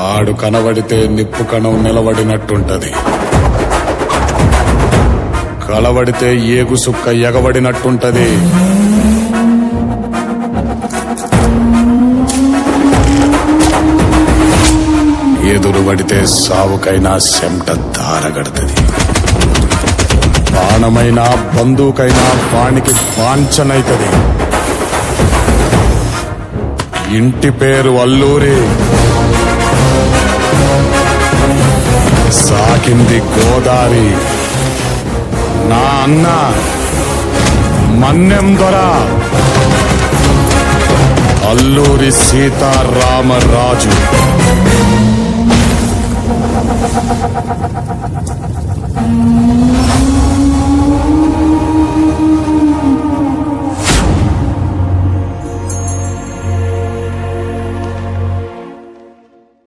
ఆడు కనబడితే నిప్పు కణం నిలబడినట్టుంటది, కలబడితే ఏగు సుక్క ఎగబడినట్టుంటది. ఎదురుబడితే సావుకైనా చెమట దారగడుతుంది. బాణమైనా బందూకైనా వానికి వాంఛనైతది. ఇంటి పేరు అల్లూరి, సాకింది గోదారి. నా అన్న మన్నెం దొర అల్లూరి సీతారామరాజు.